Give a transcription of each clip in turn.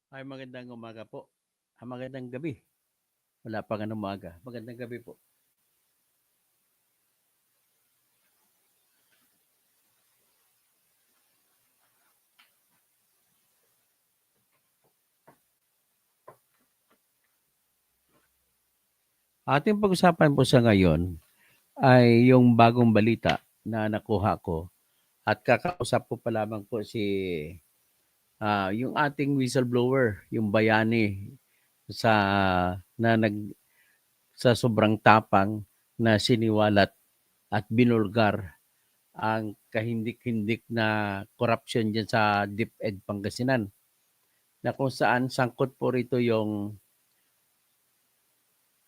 Ay, magandang umaga po. Magandang gabi. Wala pa nga umaga. Magandang gabi po. Ating pag-usapan po sa ngayon ay yung bagong balita na nakuha ko at kakausap ko pa lamang po si yung ating whistleblower, yung bayani sa na nag sa sobrang tapang na siniwalat at binulgar ang kahindik-hindik na corruption diyan sa DepEd Pangasinan na kung saan sangkot po rito yung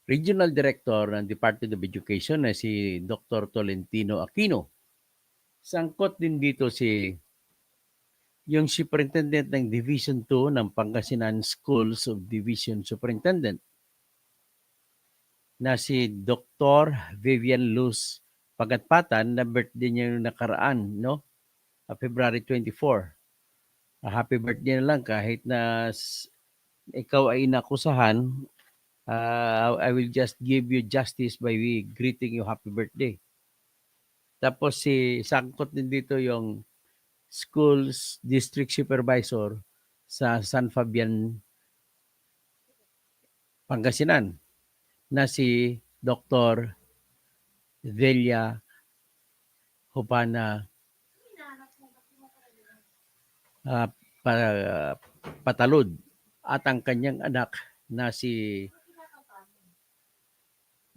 Regional Director ng Department of Education na si Dr. Tolentino Aquino. Sangkot din dito yung Superintendent ng Division 2 ng Pangasinan Schools of Division Superintendent na si Dr. Vivian Luz Pagatpatan na birthday niya yung nakaraan, no? February 24. Happy birthday na lang kahit na ikaw ay inakusahan. I will just give you justice by greeting you happy birthday. Tapos sangkot din dito yung schools district supervisor sa San Fabian, Pangasinan na si Dr. Delia Hopana uh, Patalud at ang kanyang anak na si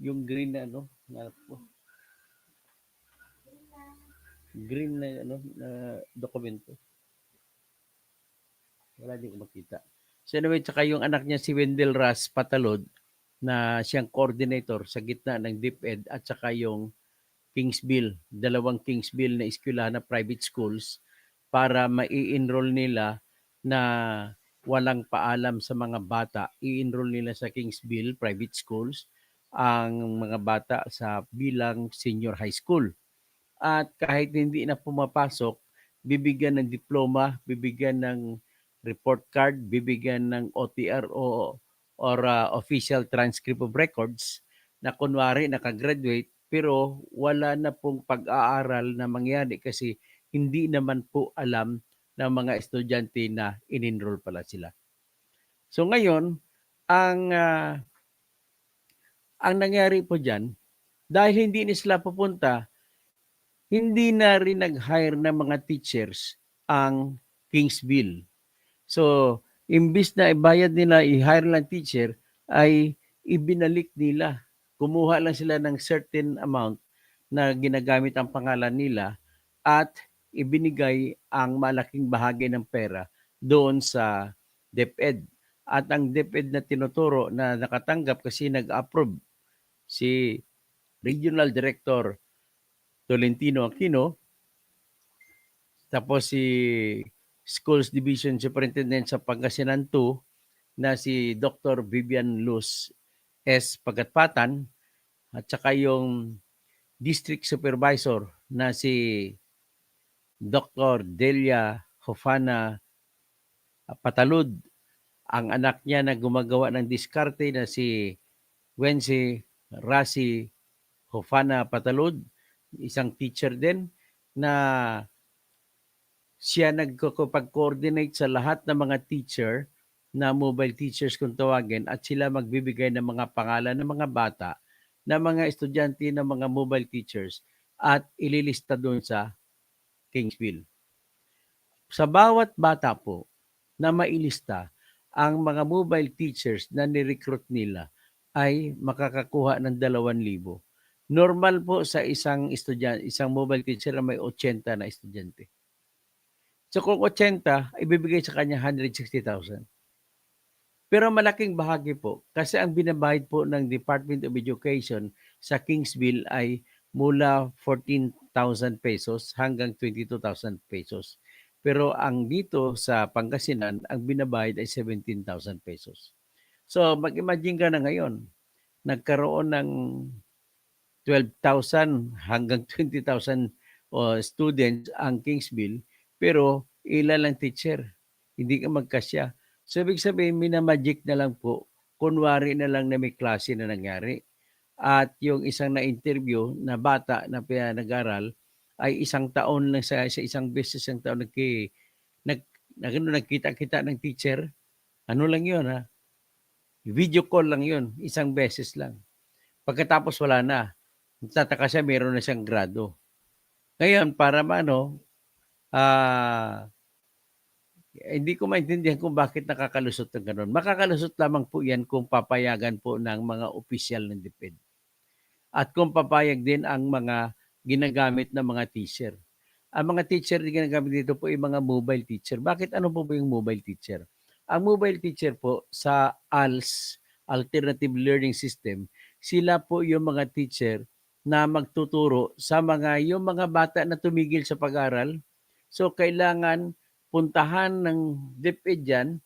yung green na green na na dokumento. Wala din ko makita. So anyway, tsaka yung anak niya si Wendell Ras Patalod na siyang coordinator sa gitna ng DepEd at saka yung Kingsville, dalawang Kingsville na eskwelahan na private schools para mai-enroll nila na walang paalam sa mga bata. I-enroll nila sa Kingsville private schools ang mga bata sa bilang senior high school. At kahit hindi na pumapasok, bibigyan ng diploma, bibigyan ng report card, bibigyan ng OTR or official transcript of records na kunwari nakagraduate pero wala na pong pag-aaral na mangyari kasi hindi naman po alam ng mga estudyante na in-enroll pala sila. So ngayon, ang nangyari po diyan, dahil hindi na sila pupunta, hindi na rin nag-hire ng mga teachers ang Kingsville. So, imbis na ibayad nila, i-hire lang teacher, ay ibinalik nila. Kumuha lang sila ng certain amount na ginagamit ang pangalan nila at ibinigay ang malaking bahagi ng pera doon sa DepEd. At ang DepEd na tinuturo na nakatanggap kasi nag-approve si Regional Director Tolentino Aquino, tapos si Schools Division Superintendent sa Pangasinan 2 na si Dr. Vivian Luz S. Pagatpatan at saka yung District Supervisor na si Dr. Delia Hofana Patalud, ang anak niya na gumagawa ng diskarte na si Wensi Rasi Hofana Patalud, isang teacher din na siya nagkakapag-coordinate sa lahat ng mga teacher na mobile teachers kung tawagin at sila magbibigay ng mga pangalan ng mga bata na mga estudyante ng mga mobile teachers at ililista doon sa Kingsville. Sa bawat bata po na mailista, ang mga mobile teachers na ni-recruit nila ay makakakuha ng 2,000. Normal po sa isang estudyante, isang mobile teacher na may 80 na estudyante. So kung 80, ibibigay sa kanya 160,000. Pero malaking bahagi po kasi ang binabayad po ng Department of Education sa Kingsville ay mula 14,000 pesos hanggang 22,000 pesos. Pero ang dito sa Pangasinan, ang binabayad ay 17,000 pesos. So mag-imagine ka na ngayon, nagkaroon ng 12,000 hanggang 20,000 students ang Kingsville, pero ilan lang teacher. Hindi ka magkasya. So, ibig sabihin, minamagic na lang po, kunwari na lang na may klase na nangyari. At yung isang na-interview na bata na nag-aral ay isang taon lang sa isang beses, isang taon nag, nagkita-kita ng teacher. Ano lang yun ha? Video call lang yun, isang beses lang. Pagkatapos wala na. Tataka siya, meron na siyang grado. Ngayon, para hindi ko maintindihan kung bakit nakakalusot ng ganun. Makakalusot lamang po yan kung papayagan po ng mga opisyal ng DepEd. At kung papayag din ang mga ginagamit ng mga teacher. Ang mga teacher na ginagamit dito po ay mga mobile teacher. Bakit ano po ba yung mobile teacher? Ang mobile teacher po sa ALS, Alternative Learning System, sila po yung mga teacher na magtuturo sa yung mga bata na tumigil sa pag-aral. So, kailangan puntahan ng DepEd yan,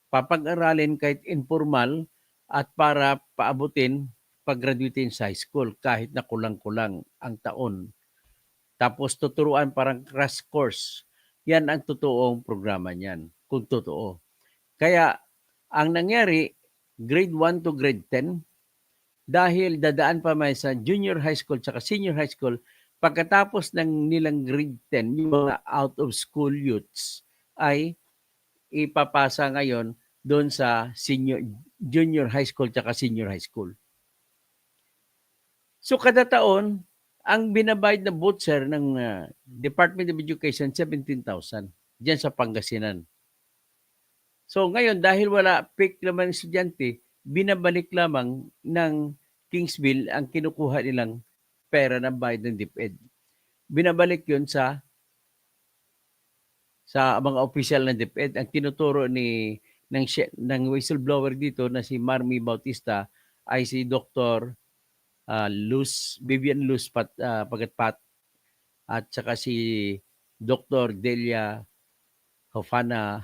papag-aralin kahit informal at para paabutin pag-graduating sa high school kahit na kulang-kulang ang taon. Tapos tuturuan parang crash course. Yan ang totoong programa niyan, kung totoo. Kaya ang nangyari, grade 1 to grade 10, dahil dadaan pa may sa junior high school at senior high school, pagkatapos ng nilang grade 10, yung mga out of school youths ay ipapasa ngayon doon sa junior high school at senior high school. So kada taon, ang binabayad na voucher ng Department of Education, 17,000 diyan sa Pangasinan. So ngayon, dahil wala peak naman ng estudyante, binabalik lamang ng Kingsville ang kinukuha nilang pera ng bayad ng DepEd. Binabalik yun sa mga opisyal ng DepEd. Ang tinuturo ng whistleblower dito na si Marmy Bautista ay si Dr. Vivian Luz Pagatpat at saka si Dr. Delia Hofana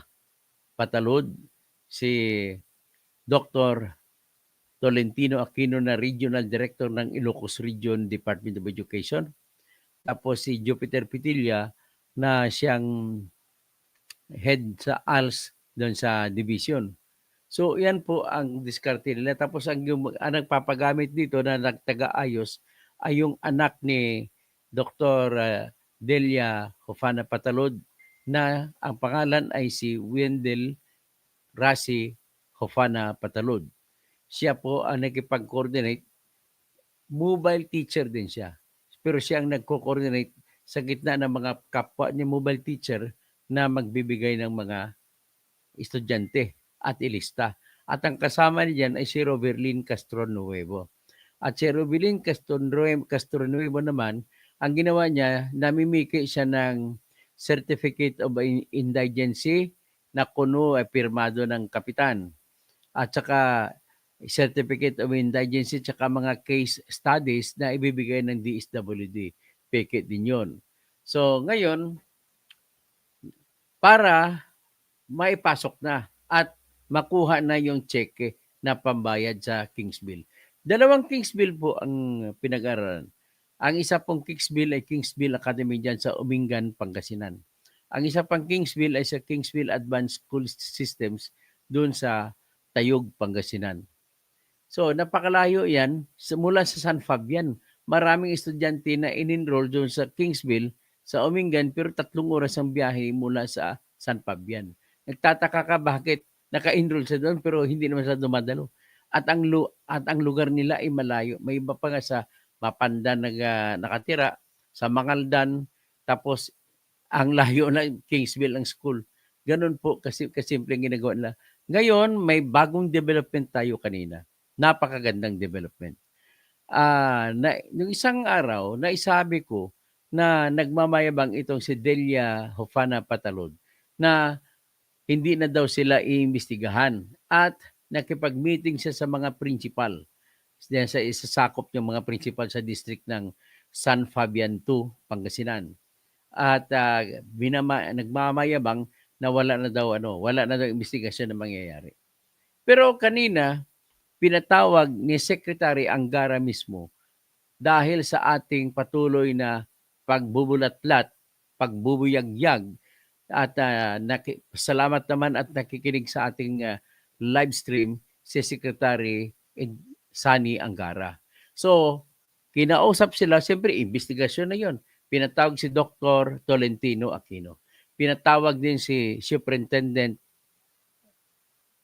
Patalud, si Dr. Tolentino Aquino na Regional Director ng Ilocos Region Department of Education. Tapos si Jupiter Pitilla na siyang head sa ALS doon sa division. So, yan po ang diskarte nila. Tapos ang nagpapagamit dito na nagtaga-ayos ay yung anak ni Dr. Delia Hofana Patalod na ang pangalan ay si Wendell Rasi Hofana Patalod. Siya po ang nakipag-coordinate. Mobile teacher din siya. Pero siya ang nagko-coordinate sa gitna ng mga kapwa niya mobile teacher na magbibigay ng mga estudyante at ilista. At ang kasama niyan ay si Roberlin Castronuevo. At si Roberlin Castronuevo naman, ang ginawa niya, namimigay siya ng Certificate of Indigency na kuno ay pirmado ng kapitan. At saka Certificate of Indigency at saka mga case studies na ibibigay ng DSWD. Peke din yun. So ngayon, para maipasok na at makuha na yung cheque na pambayad sa Kingsville. Dalawang Kingsville po ang pinag-aralan. Ang isa pong Kingsville ay Kingsville Academy dyan sa Umingan, Pangasinan. Ang isa pang Kingsville ay sa Kingsville Advanced School Systems doon sa Tayug, Pangasinan. So, napakalayo yan. Mula sa San Fabian, maraming estudyante na in-enroll doon sa Kingsville, sa Umingan, pero 3 oras ang biyahe mula sa San Fabian. Nagtataka ka bakit naka-enroll siya doon pero hindi naman siya dumadalo. At ang lugar nila ay malayo. May iba pa nga sa Mapandan nakatira, sa Mangaldan, tapos ang layo na Kingsville ang school. Ganun po kasi kasimpleng ginagawa nila. Ngayon, may bagong development tayo kanina. Napakagandang development. Yung isang araw, naisabi ko na nagmamayabang itong si Delia Hofana Patalod na hindi na daw sila iimbestigahan at nakipag-meeting siya sa mga principal. Sa isasakop yung mga principal sa district ng San Fabian 2, Pangasinan. At nagmamayabang na wala na daw investigasyon na mangyayari. Pero kanina, pinatawag ni Secretary Angara mismo dahil sa ating patuloy na pagbubulatlat, pagbubuyagyag At salamat naman at nakikinig sa ating live stream si Secretary Sani Angara. So, kinausap sila, siyempre, investigasyon na yon. Pinatawag si Dr. Tolentino Aquino. Pinatawag din si Superintendent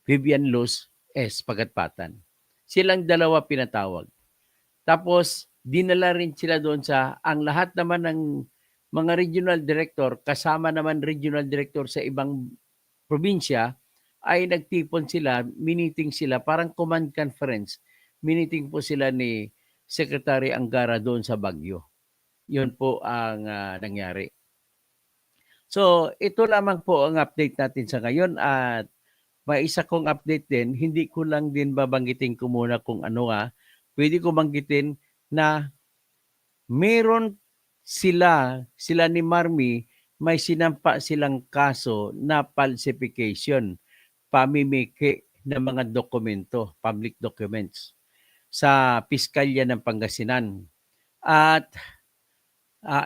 Vivian Luz S. Pagatpatan. Silang dalawa pinatawag. Tapos, dinala rin sila doon sa, ang lahat naman ng mga regional director, kasama naman regional director sa ibang probinsya, ay nagtipon sila, miniting sila, parang command conference. Miniting po sila ni Secretary Angara doon sa Baguio. Yun po ang nangyari. So, ito lamang po ang update natin sa ngayon at may isa kong update din, hindi ko lang din babanggitin ko muna kung ano pwede ko banggitin na meron sila ni Marmy, may sinampa silang kaso na falsification, pamimiki ng mga dokumento, public documents, sa Piskalya ng Pangasinan. At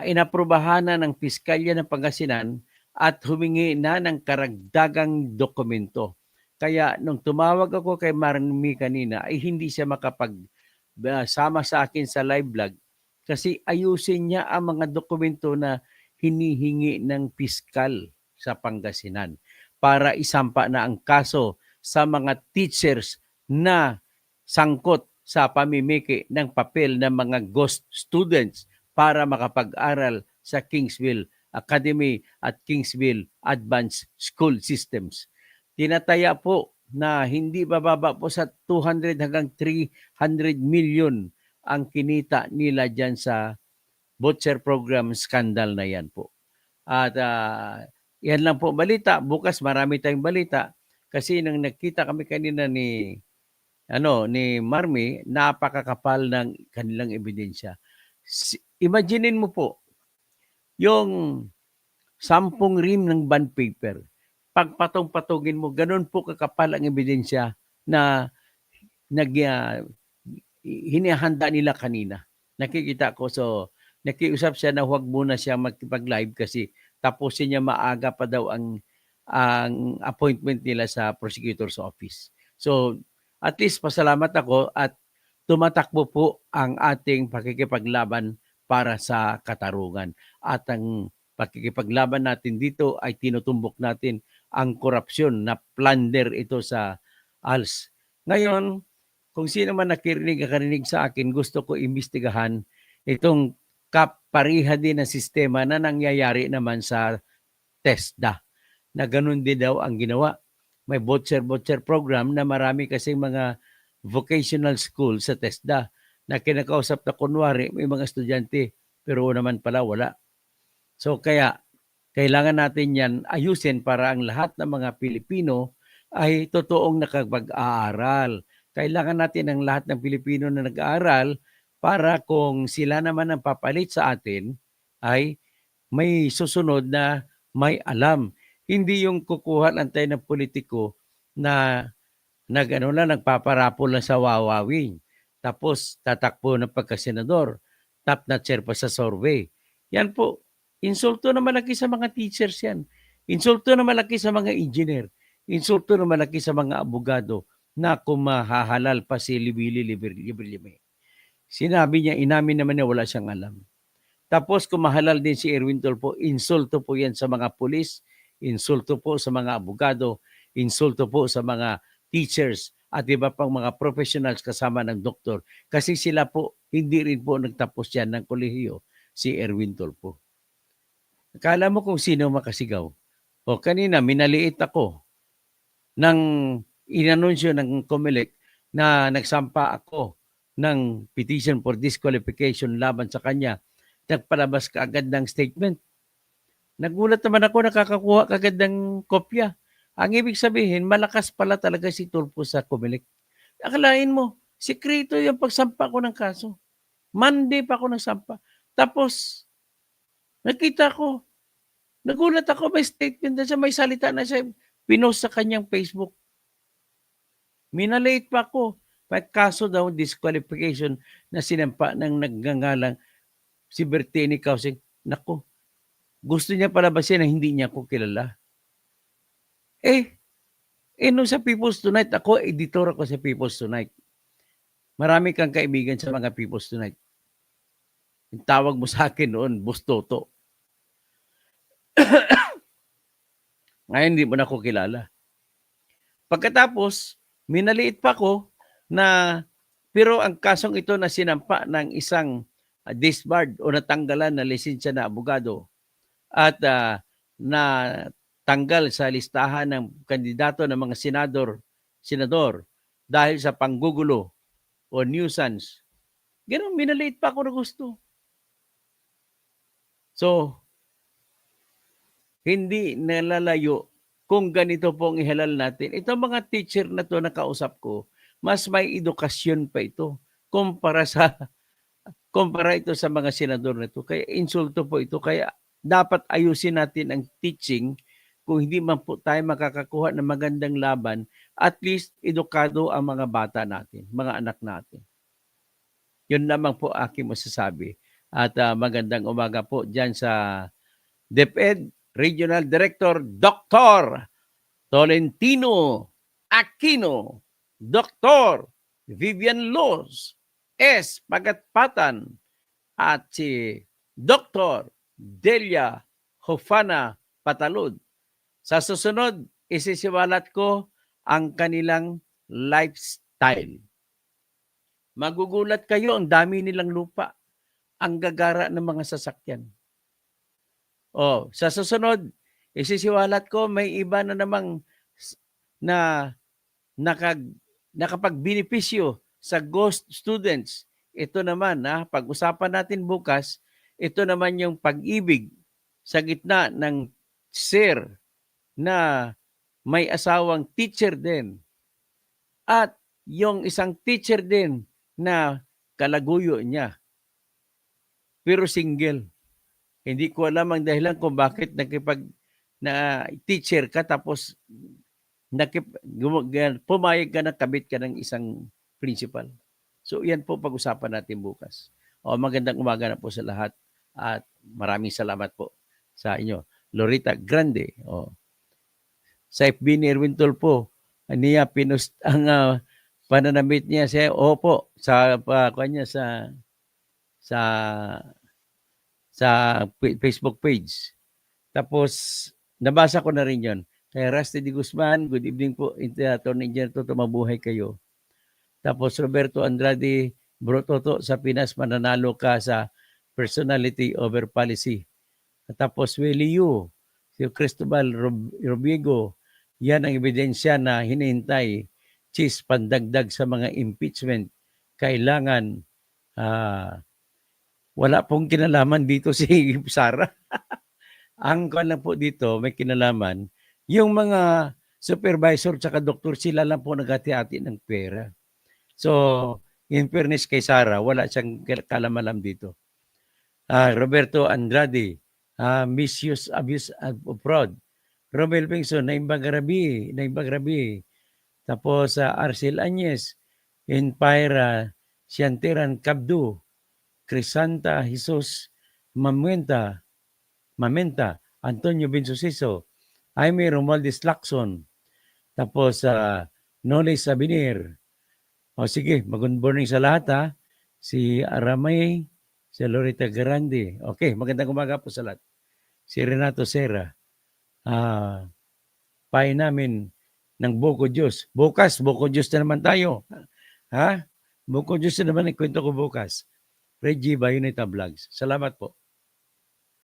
inaprubahan na ng Piskalya ng Pangasinan at humingi na ng karagdagang dokumento. Kaya nung tumawag ako kay Marmy kanina ay hindi siya sama sa akin sa live vlog kasi ayusin niya ang mga dokumento na hinihingi ng piskal sa Pangasinan para isampa na ang kaso sa mga teachers na sangkot sa pamimiki ng papel ng mga ghost students para makapag-aral sa Kingsville Academy at Kingsville Advanced School Systems. Tinataya po na hindi bababa po sa 200 hanggang 300 million ang kinita nila dyan sa voucher program scandal na yan po. At yan lang po balita. Bukas marami tayong balita kasi nang nakita kami kanina ni Marmy, napakakapal ng kanilang ebidensya. Imaginein mo po, yung 10 rim ng bond paper, pagpatong-patungin mo, ganun po kakapal ang ebidensya na hinihanda nila kanina. Nakikita ko, so nakiusap siya na huwag muna siya magpag-live kasi tapusin niya maaga pa daw ang appointment nila sa prosecutor's office. So, at least pasalamat ako at tumatakbo po ang ating pakikipaglaban para sa katarungan. At ang pakikipaglaban natin dito ay tinutumbok natin ang korupsyon na plunder ito sa ALS. Ngayon, kung sino man nakarinig sa akin, gusto ko imbestigahan itong kapariha din na sistema na nangyayari naman sa TESDA na ganun din daw ang ginawa. May voucher program na marami kasing mga vocational school sa TESDA na kinakausap na kunwari may mga estudyante pero naman pala wala. So kaya kailangan natin yan ayusin para ang lahat ng mga Pilipino ay totoong nakapag-aaral. Kailangan natin ang lahat ng Pilipino na nag-aaral para kung sila naman ang papalit sa atin ay may susunod na may alam. Hindi yung kukuha lang tayo ng politiko na nagpaparapol lang sa wawawing. Tapos tatakbo ng pagkasenador. Top notcher pa sa survey. Yan po. Insulto na malaki sa mga teachers yan. Insulto na malaki sa mga engineer. Insulto na malaki sa mga abogado na kung mahahalal pa si Libili Libre. Sinabi niya, inamin naman niya wala siyang alam. Tapos kung mahalal din si Erwin Tulfo, insulto po yan sa mga pulis, insulto po sa mga abogado, insulto po sa mga teachers at iba pang mga professionals kasama ng doktor. Kasi sila po, hindi rin po nagtapos yan ng kolehiyo, si Erwin Tulfo. Akala mo kung sino makasigaw. O kanina, minaliit ako nang inanunsyo ng COMELEC na nagsampa ako ng petition for disqualification laban sa kanya. Nagpalabas ka agad ng statement. Nagulat naman ako, nakakakuha kagad ng kopya. Ang ibig sabihin, malakas pala talaga si Tulfo sa COMELEC. Akalain mo, sikreto yung pagsampa ko ng kaso. Monday pa ako nagsampa. Tapos, nakita ko, nagulat ako, may statement na siya, may salita na siya, pinost sa kanyang Facebook. Minalate pa ako. May kaso daw, disqualification na sinampa ng nagngangalang si Bertini Kausing. Nako, Gusto niya palabasin na hindi niya ako kilala. Nung sa People's Tonight, ako, editor ako sa People's Tonight. Marami kang kaibigan sa mga People's Tonight. Yung tawag mo sa akin noon, Bustoto. Ngayon, hindi mo na ako kilala. Pagkatapos, minaliit pa ko na, pero ang kasong ito na sinampa ng isang disbarred o natanggalan na lisensya na abogado at na tanggal sa listahan ng kandidato ng mga senador dahil sa panggugulo o nuisance. Ganun, minaliit pa ako na gusto. So, hindi nalalayo kung ganito pong ihalal natin. Itong mga teacher na to na kausap ko, mas may edukasyon pa ito kumpara ito sa mga senador na ito. Kaya insulto po ito. Kaya dapat ayusin natin ang teaching. Kung hindi man po tayo makakakuha ng magandang laban, at least edukado ang mga bata natin, mga anak natin. Yun lamang po aking masasabi. At magandang umaga po dyan sa DepEd Regional Director Dr. Tolentino Aquino, Dr. Vivian Los S. Pagatpatan, at si Dr. Delia Hofana Patalud. Sa susunod, isisiwalat ko ang kanilang lifestyle. Magugulat kayo, ang dami nilang lupa. Ang gagara ng mga sasakyan. Sa susunod, isisiwalat ko may iba na namang na nakapagbenepisyo sa ghost students. Ito naman, pag-usapan natin bukas, ito naman yung pag-ibig sa gitna ng sir na may asawang teacher din. At yung isang teacher din na kalaguyo niya. Pero single. Hindi ko alam ang dahilan kung bakit na teacher ka tapos pumayag ka na kabit ka ng isang principal. So yan po pag-usapan natin bukas. Magandang umaga na po sa lahat at maraming salamat po sa inyo. Lorita Grande. Sa FB ni Erwin Tulpo, niya pinost ang pananamit niya siya. Opo, sa kanya sa Facebook page. Tapos nabasa ko na rin 'yon. Kay Rusty D. Guzman, good evening po. Attorney Engineer Toto, mabuhay kayo. Tapos Roberto Andrade, Bro Toto, sa Pinas mananalo ka sa personality over policy. At tapos Willie Yu, si Cristobal Robiego, yan ang ebidensya na hinihintay. Cheese, pandagdag sa mga impeachment. Kailangan wala pong kinalaman dito si Sara. Ang lang po dito, may kinalaman, yung mga supervisor tsaka doktor, sila lang po naghati-hati ng pera. So, in fairness kay Sara, wala siyang kalamalam dito. Roberto Andrade, misuse, abuse of fraud. Romel Pingson, naimbang grabe. Tapos Arcel Anyes, Inpira, Siantiran Cabdu, Crisanta Jesus Mamenta, Antonio Bensuciso, Jaime Romualdez Lacson, tapos Noli Sabinir. Sige, mag-good morning sa lahat Si Aramay, si Lorita Grande. Okay, magandang umaga po sa lahat. Si Renato Serra. Pahay namin ng Boko Diyos. Bukas, Boko Diyos na naman tayo. Boko Diyos na naman, ikwento ko bukas. Reggie Bayoneta Vlogs. Salamat po.